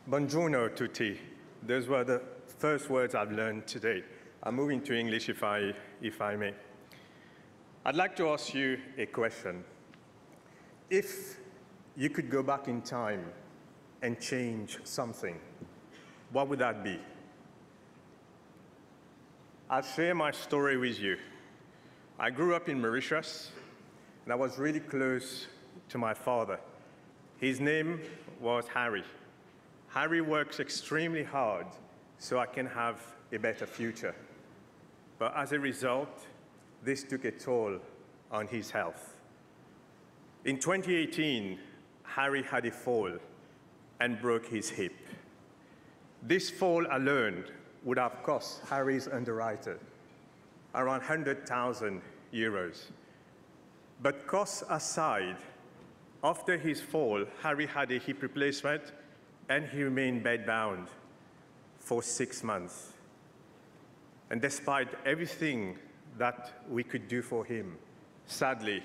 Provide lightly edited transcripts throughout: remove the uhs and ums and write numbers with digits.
Buongiorno tutti. Those were the first words I've learned today. I'm moving to English if I may. I'd like to ask you a question. If you could go back in time and change something, what would that be? I'll share my story with you. I grew up in Mauritius, and I was really close to my father. His name was Harry. Harry works extremely hard so I can have a better future. But as a result, this took a toll on his health. In 2018, Harry had a fall and broke his hip. This fall alone would have cost Harry's underwriter around 100,000 euros. But costs aside, after his fall, Harry had a hip replacement and he remained bedbound for 6 months. And despite everything that we could do for him, sadly,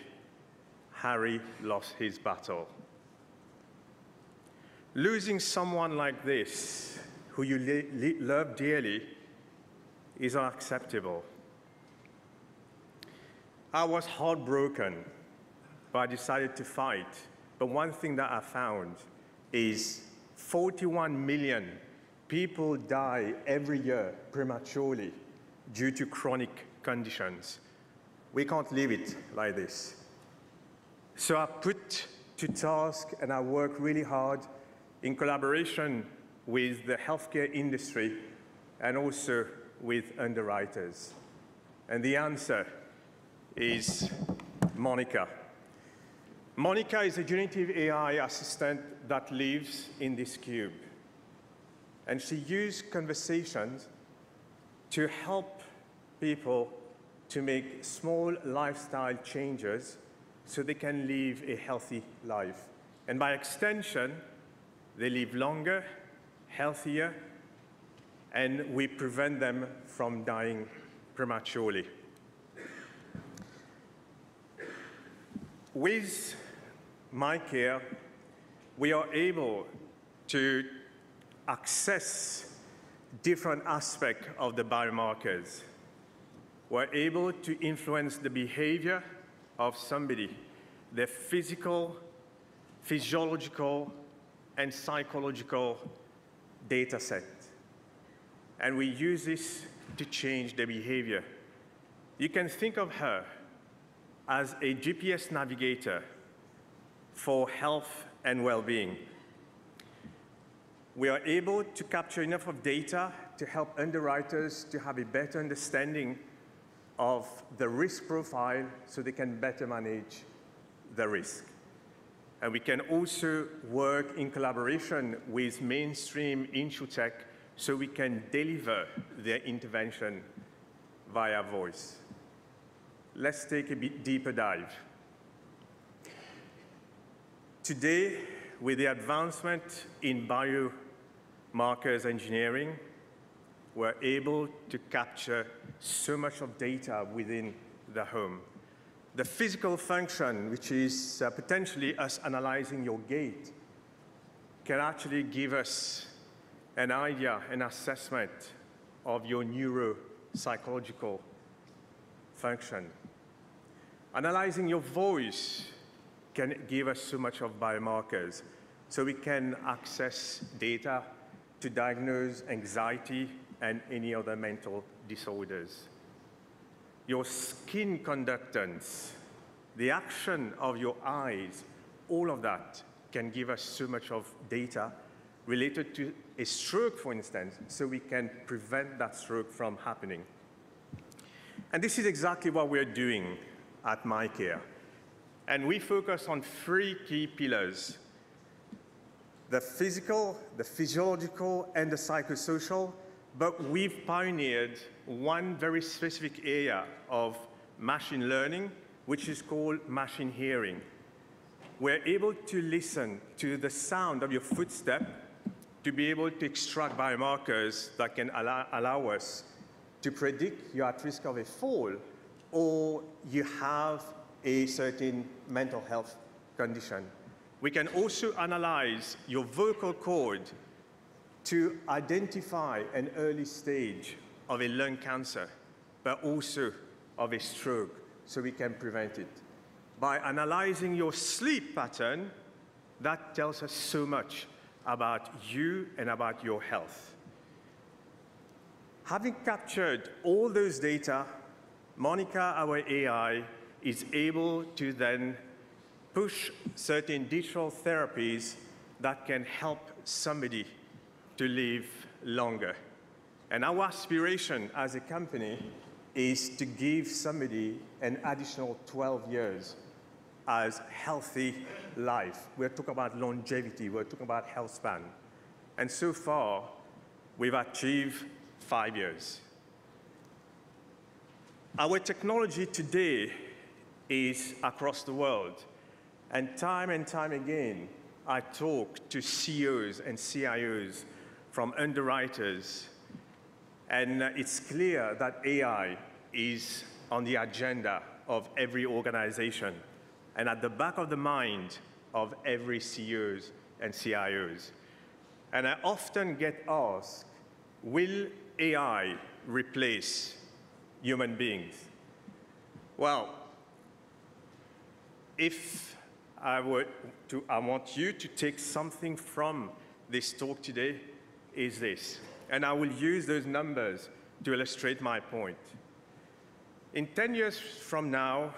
Harry lost his battle. Losing someone like this, who you love dearly, is unacceptable. I was heartbroken, but I decided to fight. But one thing that I found is 41 million people die every year prematurely due to chronic conditions. We can't leave it like this. So I put to task and I work really hard in collaboration with the healthcare industry and also with underwriters. And the answer is Monica. Monica is a generative AI assistant that lives in this cube. And she used conversations to help people to make small lifestyle changes so they can live a healthy life. And by extension, they live longer, healthier, and we prevent them from dying prematurely. With Miicare, we are able to access different aspects of the biomarkers. We're able to influence the behavior of somebody, their physical, physiological, and psychological data set. And we use this to change their behavior. You can think of her as a GPS navigator for health and well-being. We are able to capture enough of data to help underwriters to have a better understanding of the risk profile so they can better manage the risk. And we can also work in collaboration with mainstream insurtech so we can deliver their intervention via voice. Let's take a bit deeper dive. Today, with the advancement in biomarkers engineering, we're able to capture so much of data within the home. The physical function, which is potentially us analyzing your gait, can actually give us an idea, an assessment of your neuropsychological function. Analyzing your voice can give us so much of biomarkers, so we can access data to diagnose anxiety and any other mental disorders. Your skin conductance, the action of your eyes, all of that can give us so much of data related to a stroke, for instance, so we can prevent that stroke from happening. And this is exactly what we're doing at Miicare. And we focus on 3 key pillars: the physical, the physiological, and the psychosocial. But we've pioneered one very specific area of machine learning, which is called machine hearing. We're able to listen to the sound of your footstep to be able to extract biomarkers that can allow us to predict you're at risk of a fall or you have a certain mental health condition. We can also analyze your vocal cord to identify an early stage of a lung cancer, but also of a stroke, so we can prevent it. By analyzing your sleep pattern, that tells us so much about you and about your health. Having captured all those data, Monica, our AI, is able to then push certain digital therapies that can help somebody to live longer. And our aspiration as a company is to give somebody an additional 12 years as healthy life. We're talking about longevity, we're talking about health span. And so far, we've achieved 5 years. Our technology today is across the world. And time again, I talk to CEOs and CIOs from underwriters. And it's clear that AI is on the agenda of every organization and at the back of the mind of every CEOs and CIOs. And I often get asked, will AI replace human beings? Well, if I want you to take something from this talk today, is this. And I will use those numbers to illustrate my point. In 10 years from now,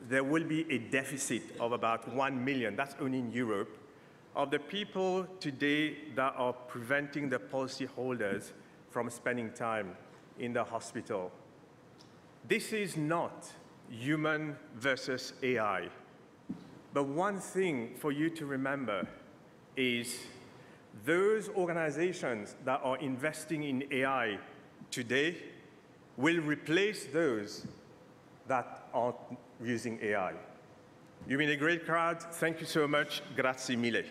there will be a deficit of about 1 million, that's only in Europe, of the people today that are preventing the policyholders from spending time in the hospital. This is not human versus AI. But one thing for you to remember is those organizations that are investing in AI today will replace those that aren't using AI. You've been a great crowd. Thank you so much. Grazie mille.